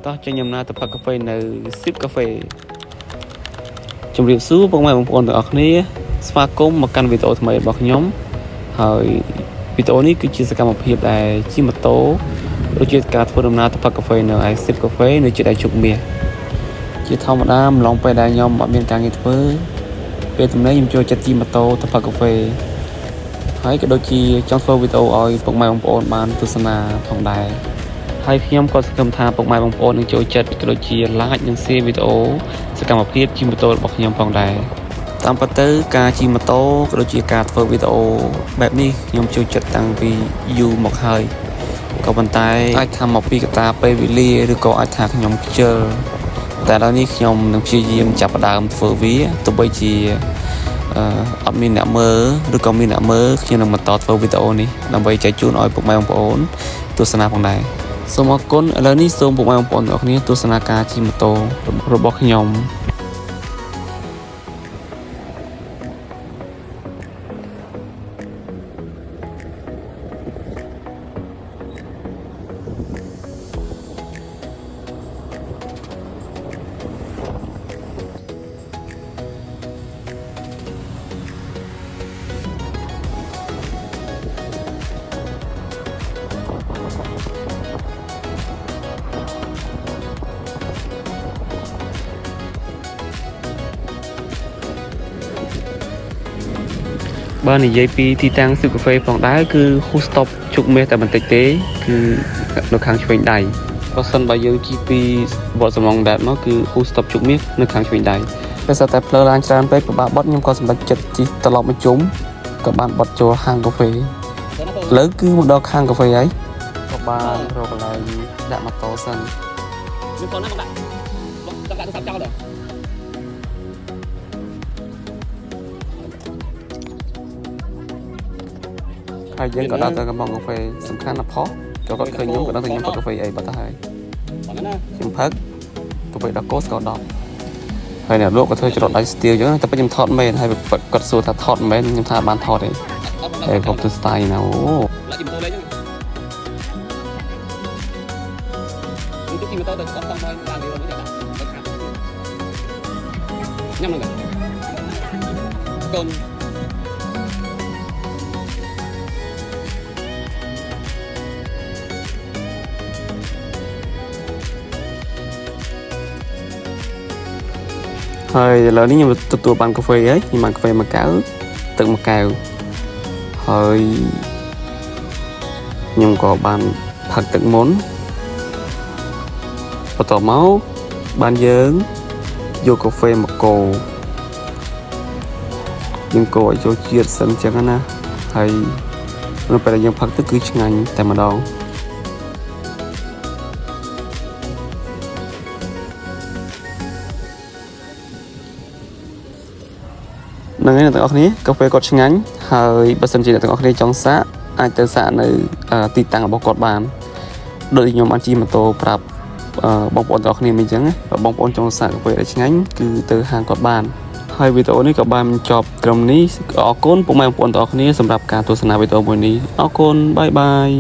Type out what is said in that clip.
តោះចេញដំណើរទៅផឹកកាហ្វេនៅ Sip Cafe ជំរាបសួរបងប្អូនទាំងអស់គ្នាស្វាគមន៍មកកាន់វីដេអូថ្មីរបស់ខ្ញុំហើយវីដេអូនេះគឺជាសកម្មភាពដែលជិះម៉ូតូដូចជាការធ្វើដំណើរទៅផឹកកាហ្វេនៅឯ Sip Cafe នៅជិតឯជោគមាសជាធម្មតាម្លងពេលដែលខ្ញុំអត់មានការងារធ្វើពេលទំនេរខ្ញុំចូលចិត្តជិះម៉ូតូទៅផឹកកាហ្វេហើយក៏ដូចជាចង់ធ្វើវីដេអូឲ្យពុកម៉ែបងប្អូនបានទស្សនាផងដែរហើយខ្ញុំក៏សង្ឃឹមថាពុកម៉ែបងប្អូននឹងចូលចិត្តក៏ដូចជា like និង share វីដេអូសកម្មភាពជិះម៉ូតូរបស់ខ្ញុំផងដែរតាមពិតទៅការជិះម៉ូតូក៏ដូចជាការធ្វើវីដេអូបែបនេះខ្ញុំចូលចិត្តតាំងពីយូរមកហើយក៏ប៉ុន្តែអាចថាមកពីកត្តាពេលវេលាឬក៏អាចថាខ្ញុំខ្ជិលតែដល់នេះខ្ញុំនឹងព្យាយាមចាប់ផ្ដើមធ្វើវាទោះបីជាអត់មានអ្នកមើលឬក៏មានអ្នកមើលខ្ញុំនឹងបន្តធ្វើវីដេអូនេះដើម្បីចែកជូនឲ្យពុកម៉ែបងប្អូនទស្សនាផងដែរសូមអរគុណឥឡូវនេះសូមពុកម៉ែបងប្អូនទាំងអស់គ្នាទស្សនាការជិះម៉ូតូរបស់ខ្ញុំបើនិយាយពីទីតាំង Sip Cafe ផងដែរគឺ Full Stop ជោគមាសតែបន្តិចទេគឺនៅខាងឆ្វេងដៃបើសិនបើយើងជិះពីវត្តសំឡុងដែតមកគឺ Full Stop ជោគមាសនៅខាងឆ្វេងដៃពេលតែផ្លូវឡើងច្រើនពេកពិបាកបត់ខ្ញុំក៏សម្រេចចិត្តជិះត្រឡប់មកជុំក៏បានបត់ចូលហាងកាហ្វេឥឡូវគឺមកដល់ហាងកាហ្វេហើយក៏បានរកកន្លែងដាក់ម៉ូតូសិនមានប៉ុណ្ណាមកដាក់ទូរស័ព្ទចោលដែរហើយយើងក៏ដល់ទៅកំប៉ុងកាហ្វេសំខាន់ណាស់ផុសក៏គាត់ឃើញខ្ញុំក៏ដឹងថាខ្ញុំផឹកកាហ្វេអីបាត់ទៅហើយខ្ញុំផឹកកាហ្វេដល់កោស្ករ10ហើយអ្នកលក់ក៏ធ្វើច្រត់ដៃស្ទៀវអញ្ចឹងតែខ្ញុំថតមែនហើយគាត់សួរថាថតមែនខ្ញុំថាបានថតទេហើយខ្ញុំទៅ style ណាអូឡាជីម៉ូតូលេងហ្នឹងខ្ញុំជិះម៉ូតូទៅដល់តាមបានលឿនទៅដាក់ញ៉ាំហ្នឹងកូនហើយឥឡូវនេះខ្ញុំទទួលបានកាហ្វេហើយខ្ញុំបានកាហ្វេមួយកែវទឹកមួយកែវហើយខ្ញុំក៏បានផឹកទឹកមុនបន្ទាប់មកបានយើងយកកាហ្វេមកកូរយើងកូរឲ្យចូលជាតិសិនអញ្ចឹងណាហើយនៅពេលដែលយើងផឹកទឹកគឺឆ្ងាញ់តែម្ដងនឹងឯងអ្នកទាំងអស់គ្នាកាហ្វេគាត់ឆ្ងាញ់ហើយបើសិនជាអ្នកទាំងអស់គ្នាចង់សាកអាចទៅសាកនៅទីតាំងរបស់គាត់បានដូចខ្ញុំបានជិះម៉ូតូប្រាប់បងប្អូនទាំងអស់គ្នាមិញអញ្ចឹងបើបងប្អូនចង់សាកកាហ្វេដែលឆ្ងាញ់គឺទៅហាងគាត់បានហើយវីដេអូនេះក៏បានបញ្ចប់ត្រឹមនេះអរគុណពុកម៉ែបងប្អូនទាំងអស់គ្នាសម្រាប់ការទស្សនាវីដេអូមួយនេះអរគុណបាយបាយ